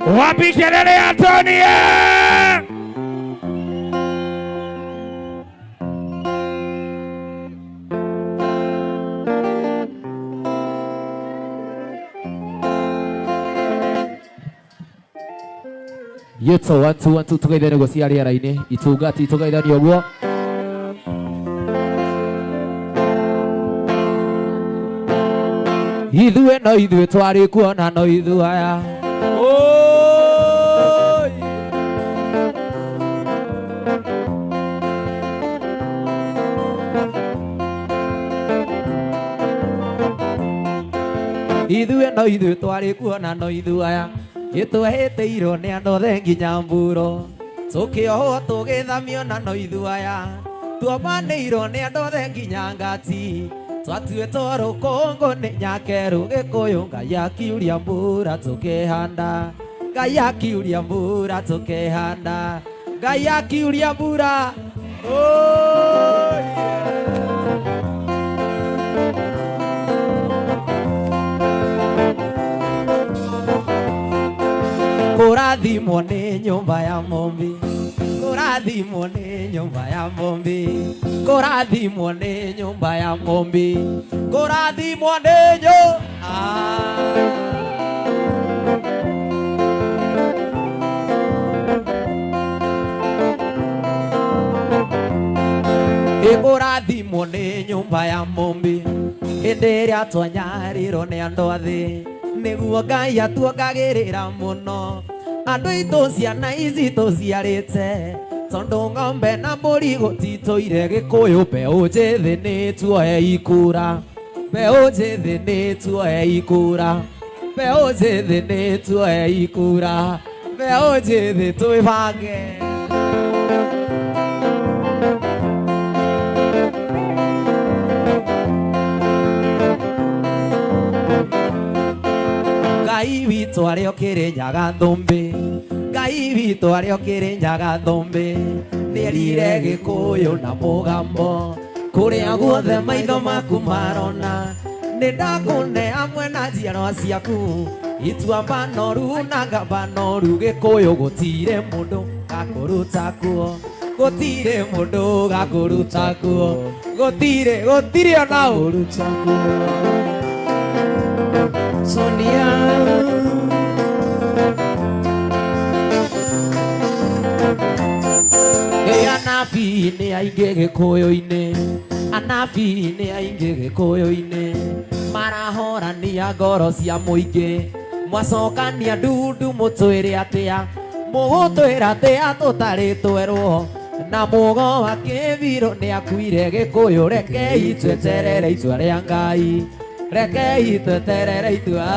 Wapi kelele ya Tonia? Yeto watu tukaidane gosia ria raine itugati tukaidane ogwo Idue no idue twari kuona no idue aya Idue no idue twari kuona no idue aya Gitweheteirwo nĩ andũ othe nginya mburo tũkĩohwo tũgĩthamio na no ithuĩ aya tuomanĩirwo nĩ andũ othe nginya ngati twatuĩtwo rũkũngũ nĩ nyakerũ Gĩkũyũ Ngai akiuria mbura tũkĩhanda Ngai akiuria mbura tũkĩhanda Ngai akiuria mbura Kũrathimwo nĩ nyũmba ya mũmbi Kũrathimwo nĩ nyũmba ya mũmbi Kũrathimwo nĩ nyũmba ya mũmbi Kũrathimwo nĩ Kũrathimwo nĩ nyũmba ya mũmbi Hĩndĩ ĩrĩa twanyarirwo nĩ andũ athĩ Nĩguo Ngai atuongagĩrĩra mũno Andũ aitũ ciana ici tũciarĩte Tondũ ng'ombe na mbũri gũtitũire Gĩkũyũ mbeũ njĩthĩ nĩ tuohei kura Mbeũ njĩthĩ nĩ tuohei kura Mbeũ njĩthĩ nĩ tuohei kura Mbeũ njĩthĩ twĩbange Ngai witũ arĩa ũkĩrĩnyaga thũmbĩ Ngai witũ arĩa ũkĩrĩnyaga thũmbĩ Nĩerire Gĩkũyũ na mũgambo Kũrĩa guothe maitho maku marona Nĩndakũne hamwe na njiarwa ciaku Itua banoru na ngabanoru Gĩkũyũ gũtirĩ mũndũ gakũruta kuo Gũtirĩ mũndũ gakũruta kuo Gũtirĩ ona ũruta kuo Sonia Anabi nĩ aingĩ Gĩkũyũ-inĩ Anabi nĩ aingĩ Gĩkũyũ-inĩ Marahorania ngoro cia mũingĩ Mwacokania ndundu mũtwĩre atĩa Mũgũtwĩra atĩa tũtarĩ twerwo Na mũgo wa kĩbirũ nĩ akuire Gĩkũyũ rekei tweterere itua rĩa Ngai Rekei tweterere itua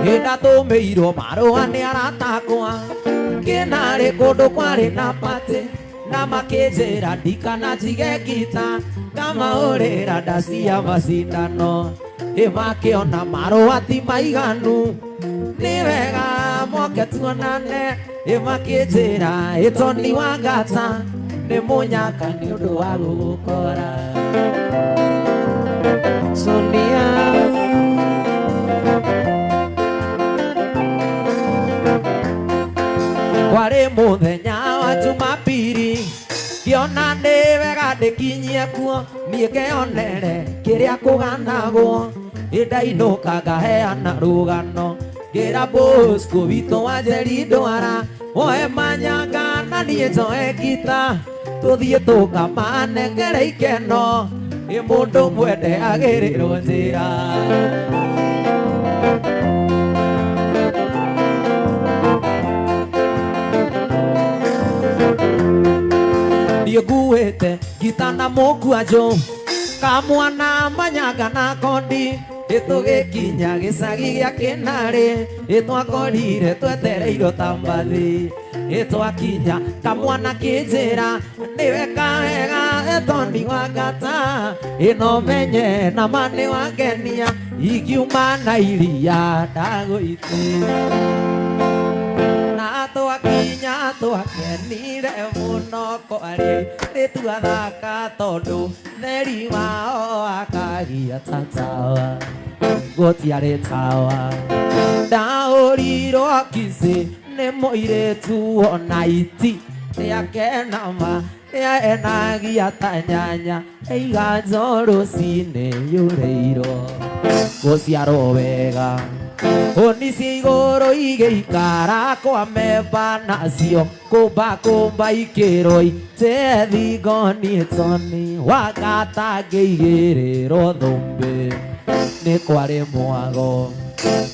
Ndatũmĩirwo marũa nĩ arata akwa Kĩnarĩ kũndũ kwarĩ na patĩ Na makĩnjĩra ndikananjige ngita Ngamaũrĩra ndacia macindano Makĩona marũa ti maiganu Nĩ wega moke tuonane Makĩnjĩra Tony Wangata Nĩ mũnyaka nĩ ũndũ wa gũgũkora Sonia Kwarĩ mũthenya wa Jumapili Ngĩona nĩ wega ndĩkinyie kuo Niĩ ngeyonere kĩrĩa kũganagwo Ndainũka ngaheana rũgano Ngĩra Bosco witũ wa Njeri Ndwara Oe manyanga na niĩ njoe ngita Tũthiĩ tũkamanengere ikeno Mũndũ mwende agĩrĩrwo njĩra Niĩ nguĩte ngita na mũkwanjũ Kamwana manyanga na kondi Tũgĩkinya gĩcagi gĩa Kĩnarĩ Twakorire twetereirwo ta mbathi Twakinya kamwana kĩnjĩra Nĩwe kawega Tony Wangata No menye na mani wangenia Ingiuma na iria ndagũitĩra Na twakinya twakenire mũno Kwarĩ nĩtwathaka tondũ Theri wao waka gagia tatawa gotiare tawa daũrirwo kici nĩ mũirĩtu ona iti nĩakenama nĩaenagia ta nyanya eiga njo rũcinĩ yũrĩirwo gũciarwo wega honi cia igũrũ igĩikara kwa memba nacio kũmba ikĩrwo ite thingoni toni wagatangĩigĩrĩrwo thũmbĩ nĩ kwarĩ mwago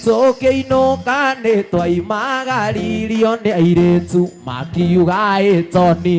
tũkĩinũka nĩ twaimagaririo nĩ airĩtu makiuga ĩtoni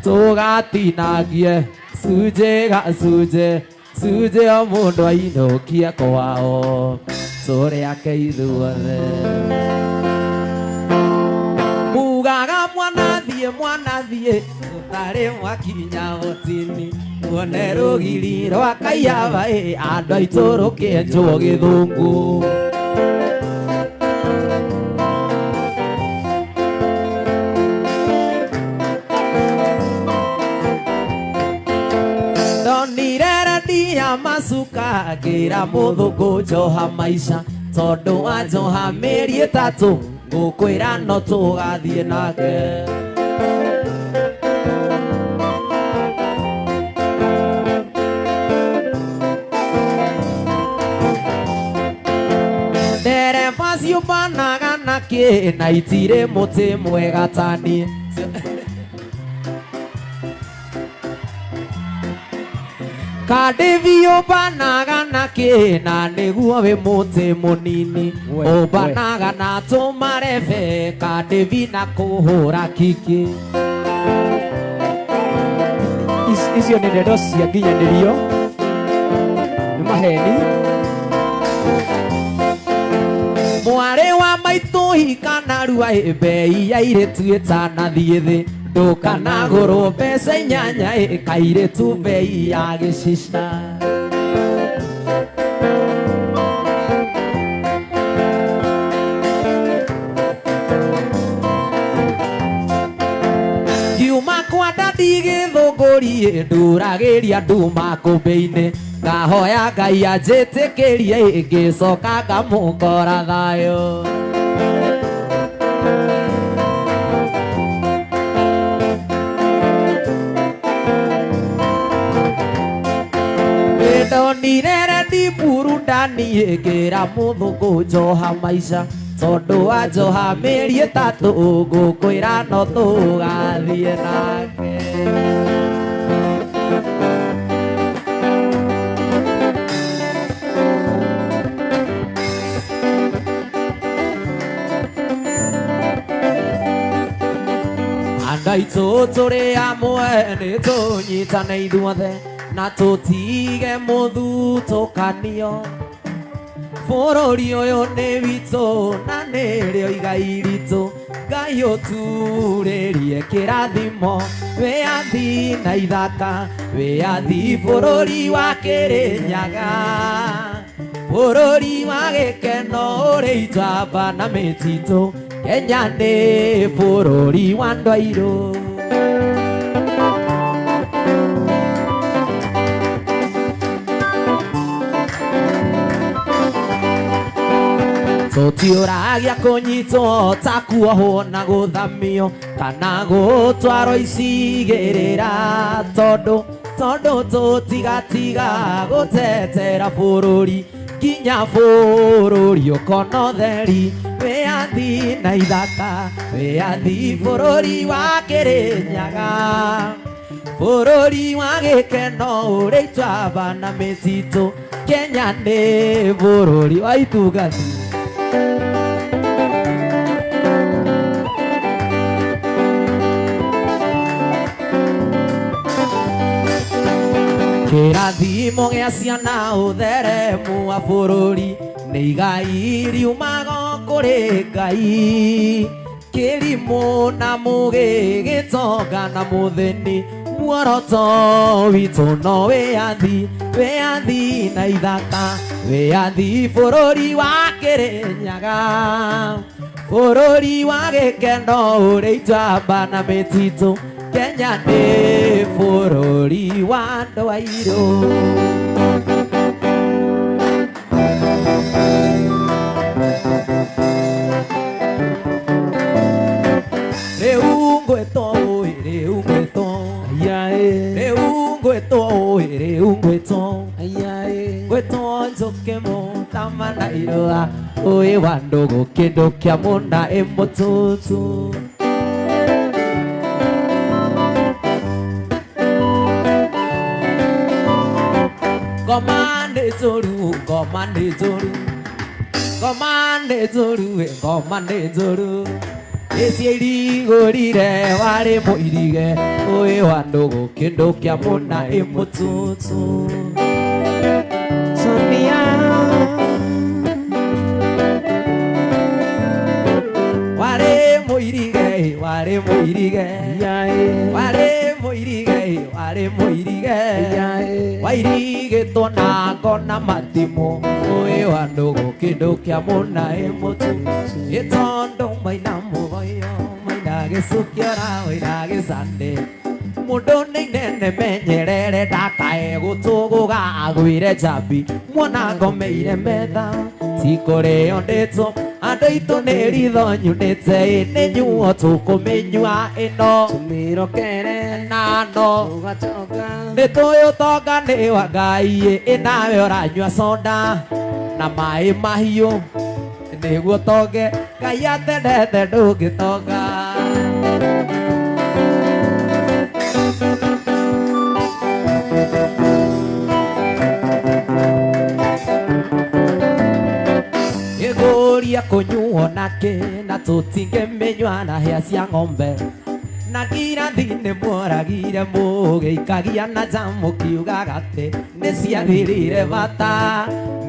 tũgatinagie cunjĩ o mũndũ ainũkie kwao tũrĩake ithuothe mugaga mwanathiĩ gũtarĩ mwakinya mũtini muone rũgiri rwa kaiyaba andũ aitũ rũkĩenjwo gĩthũngũ macuka ngĩra mũthũngũ njoha maica tondũ wa njoha mĩeri ĩtatũ ngũkwĩra no tũgathiĩ nake ndereba ciũmbanaga nakĩ na itirĩ mũtĩ mwega tani Kadevi ũmbanaga nakĩ na nĩguo wĩ mũtĩ mũnini ũmbanaga na tũmarebe Kadevi na kũhũra kiki icio nĩ ndeto cia nginyanĩrio nĩ maheni mwarĩ wa maitũ hikanarua mbei ya airĩtu ĩtanathiĩ thĩ ndũkanagũrwo mbeca 8 kairĩtu mbei ya gĩcica ngiuma kwa ndandi gĩthũngũri nduragĩria andũ makũmbĩ-inĩ ngahoya Ngai anjĩtĩkĩrie ngĩcoka ngamũkora thayũ ndonire ndi burudani ngĩra mũthũngũ njoha maica tondũ wa njoha mĩeri ĩtatũ ngũkwĩra no tũgathiĩ nake andũ aitũ tũrĩ amwe nĩ tũnyitane ithuothe na tũtige mũthutũkanio bũrũri ũyũ nĩ witũ na nĩrĩo igai ritũ Ngai ũturĩrie kĩrathimo wĩyathi na ithaka wĩyathi bũrũri wa Kĩrĩnyaga bũrũri wa gĩkeno ũrĩ njamba na mĩtitũ Kenya nĩ bũrũri wa andũ airũ tũtiũragia kũnyitwo ta kuohwo na gũthamio kana gũtwarwo icigĩrĩra tondũ tũtigatiga gũtetera bũrũri kinya bũrũri ũkona ũtheri wĩyathi na ithaka wĩyathi bũrũri wa Kĩrĩnyaga bũrũri wa gĩkeno ũrĩ njamba na mĩtitũ Kenya nĩ bũrũri wa itugati kĩrathimo gĩa ciana ũtheremu wa bũrũri nĩ igai riumaga kũrĩ Ngai kĩrimũ na mũgĩ gĩtonga na mũthĩni muoroto witũ no wĩyathi na ithaka wĩyathi bũrũri wa Kĩrĩnyaga bũrũri wa gĩkeno ũrĩ njamba na mĩtitũ Kenya nĩ bũrũri wa andũ airũ re ungweto gweto nzoke mo tamana iroa oe wandogo kendo kya mona emotutu Komande zoru komande zoru Esieri gorire ware moirige oe wandogo kendo kya mona emotutu Sonia ware moirige wairige tona kona matimo oe wandogo kendo kya mona emotutu etondo maina mubayo maina gesukiara maina gesande mundo nene menyerere dakae gutuguga agwire jambi mwana ngomeire metha tikore ondeto andeito neritho nyunite nenyuo tukumenyua ino tumirokere nano ugatoga nitoyo toga ni wa Ngai inawe oranyua soda na mai mahiu niguo toge Ngai atendete ndungitoga Egoria konyuo nake na tutingemenywa na hĩa cia ng'ombe na ngira thine moragire mũgĩikagia na njamu kiugaga atĩ nĩ ciathirire bata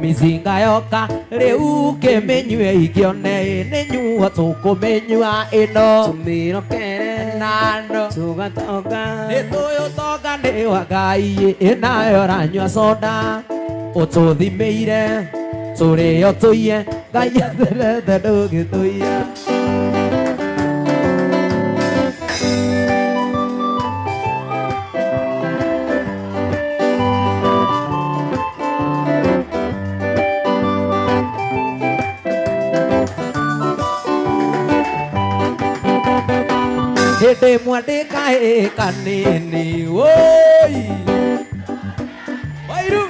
mizinga yoka rĩu kĩmĩnyue igĩone nĩ nyuo tũkũmĩnyua ĩno tũmĩrokere nano tũgatoga nĩ tũyũtoga nĩ wa Ngai ĩnawe ũranyua soda ũtũthimĩire tũrĩo tũiye Ngai atendete ndũngĩtũiya Hede mwade kae kanini woi Wairu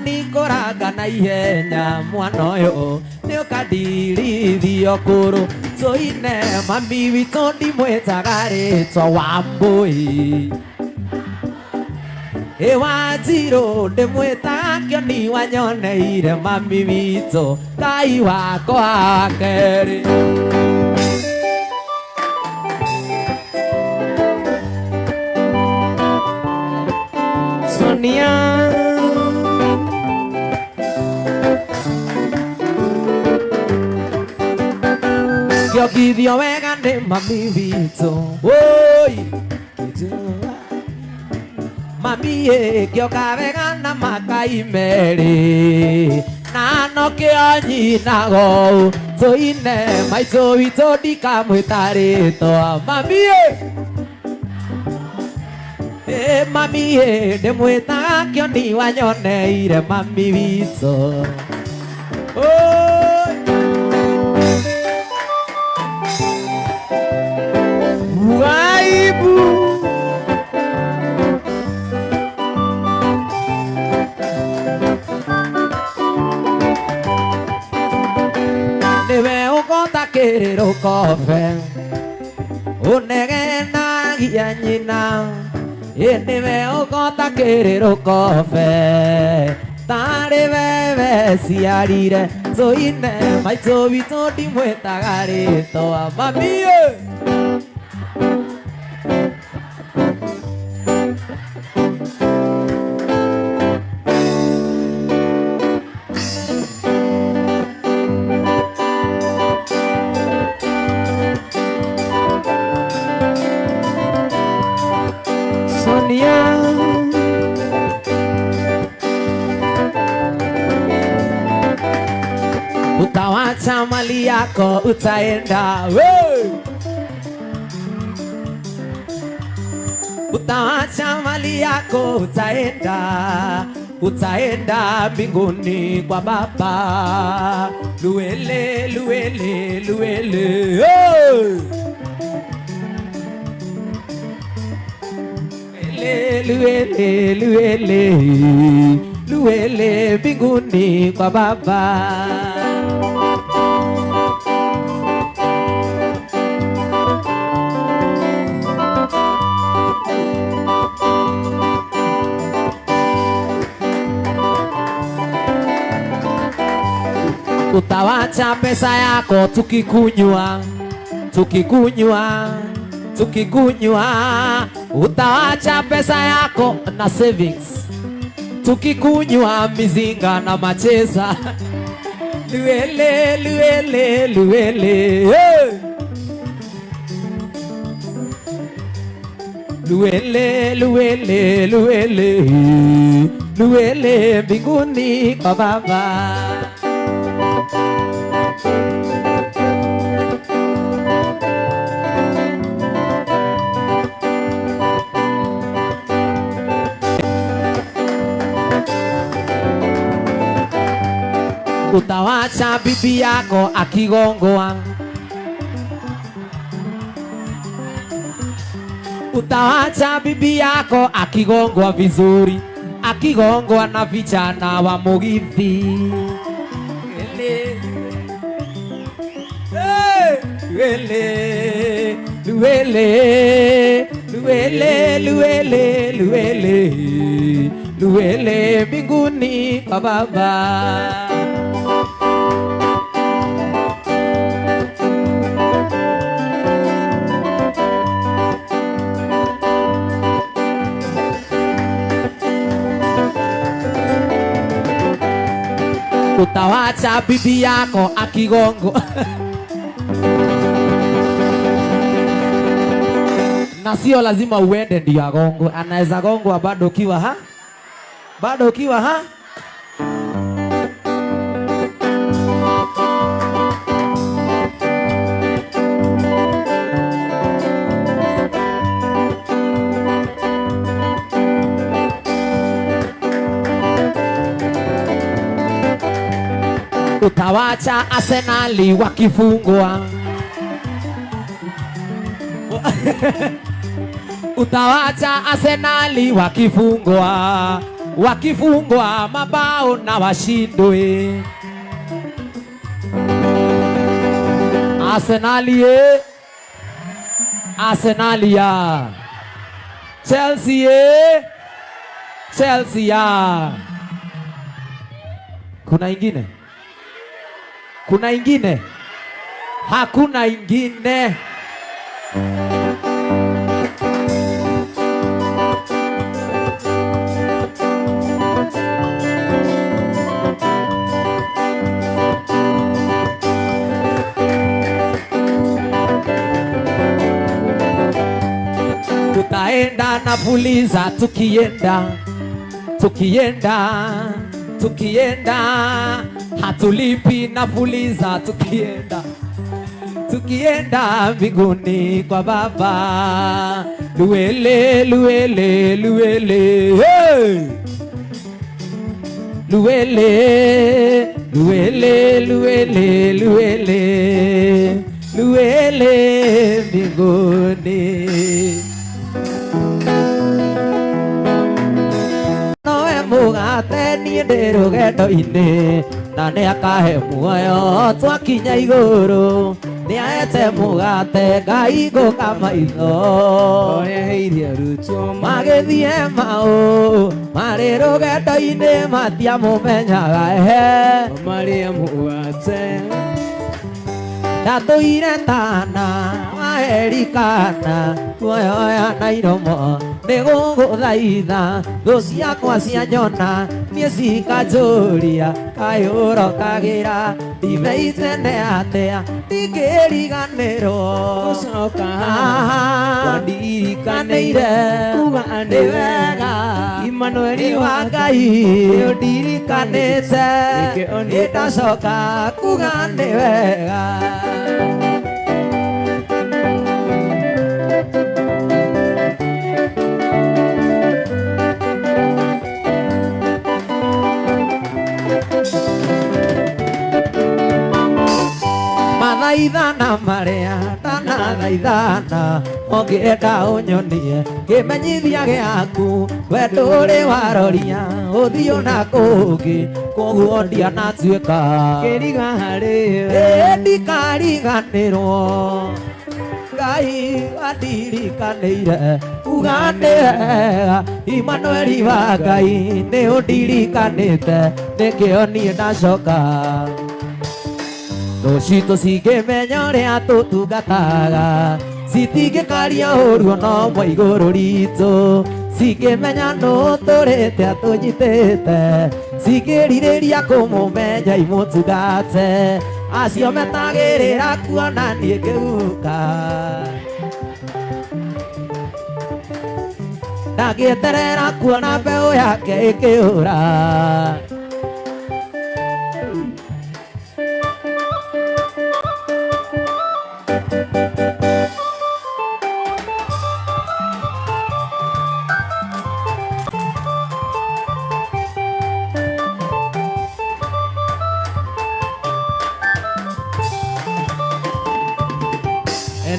Nikora gana ihenya mwana ũyũ nĩũkandirithia ũkũrũ tũine mami witũ ndimwĩtaga rĩtwa Wambũi Wanjirũ ndĩmwĩtaga Kĩoni wanyoneire mami witũ Ngai wakwa wa kerĩ Sonia Gĩokithio wega nĩ mami witũ Woi Mami gĩoka wega na makai merĩ Na no kĩo nyinago tũine maitũ witũ ndikamwĩta rĩtwa Mami Mami ndĩmwĩtaga Kĩoni wanyoneire mami witũ Waibu Nĩwe ũgota kĩrĩrũko be Ũnegenagia nyina Nĩwe ũgota kĩrĩrũko be Tarĩ wewe ciarire tũine maitũ witũ ndimwĩtaga rĩtwa Mami Sonia Utawacha mali yako utaenda Utawacha mali yako utaenda mbinguni kwa Baba Luele luele luele luele, luele, luele mbinguni kwa Baba. Utawacha pesa yako tukikunywa, tukikunywa, tukikunywa. Utawacha pesa yako na savings tukikunywa mizinga na macheza. Luele, luele, luele, hey! Luele, luele, luele, luele mbinguni kwa Baba. Utawacha bibi yako akigongwa, utawacha bibi yako akigongwa vizuri, akigongwa na vijana wa Mugithi. Luele, luele, luele, luele, luele, luele mbinguni kwa Baba. Utawacha bibi yako akigongo na sio lazima uende ndio agongwe, anaweza gongwa bado ukiwa ha, bado ukiwa ha. Utawacha Arsenali wakifungwa utawacha Arsenali wakifungwa, wakifungwa mabao na washindwe. Arsenali, Arsenali ya Chelsea, Chelsea ya. Kuna ingine? Kuna ingine? Hakuna ingine. Tutaenda na Fuliza tukienda, tukienda, tukienda. Hatulipi na Fuliza tukienda, tukienda mbinguni kwa Baba. Luele, luele, luele, hey! Luele, luele, luele, luele, luele mbinguni. Noe mugate ni ndirugendo-ini na nĩ akahe muoyo twakinya igũrũ. Nĩ ahete mũgate Ngai ngũka maitho, eheirie arutwo magĩthiĩ maũ marĩ rũgendo-inĩ matiamũmenyaga marĩe mũgate. Ndatũire tana waherikana kuoya na iromo nĩ gũgũthaitha thũ ciakwa cianyona niĩ cikanjũria kaĩ ũrokagĩra ndibei tene atĩa ndingĩriganĩrwo gũcoka wandirikanĩire kuga nĩ wega Imanueli wa Ngai ũndirikanĩte nĩndacoka kuga nĩ wega. Mathaithana marĩa thaithana ongenda unyonie kimenyithia giaku we nduri waroria uthio na kungi koguo ndianatuika kiriga hari ndikariganirwo Ngai andirikanĩire uganĩre Emmanuel wa Ngai nĩ ũndirikanĩte nĩkĩo niĩ ndacoka thũ citũ cingĩmenya ũrĩa tũtungataga citingĩkaria ũru no mwa igũrũ ritũ cingĩmenya nũ tũrĩte atũnyitĩte cingĩrirĩria kũmũmenya imũtungate acio metagĩrĩra kuona niĩ ngĩhuka ndangĩeterera kuona mbeũ yake ĩkĩũra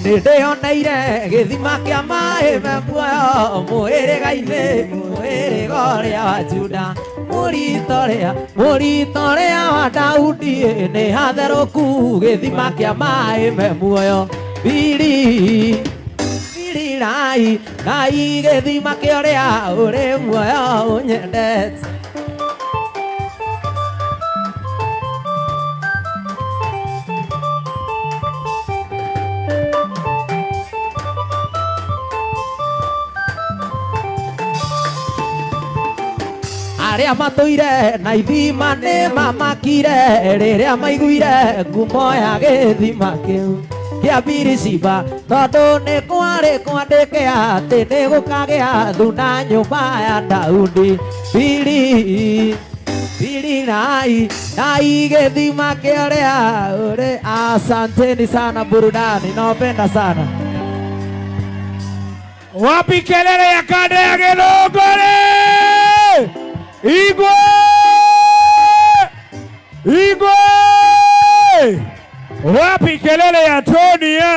Nĩndĩoneire gĩthima kĩa maĩ me muoyo mũhĩrĩga-inĩ mũhĩrĩga ũrĩa wa Juda mũrito ũrĩa wa Daudi nĩ hatherũku gĩthima kĩa maĩ me muoyo birirai Ngai gĩthima kĩa ũrĩa ũrĩ muoyo ũnyendete arĩa matũire na ithima nĩ mamakire rĩrĩa maiguire ngumo ya gĩthima kĩu kĩa Birishiba tondũ nĩ kwarĩ kwandĩke atĩ nĩ gũkagĩa thuna nyũmba ya Daudi birirai Ngai gĩthima kĩa ũrĩa ũrĩ asanteni sana burudani napenda sana wapi kelele ya kanda ya Gĩthũngũri Igwe! Igwe! Wapi kelele ya Tonia?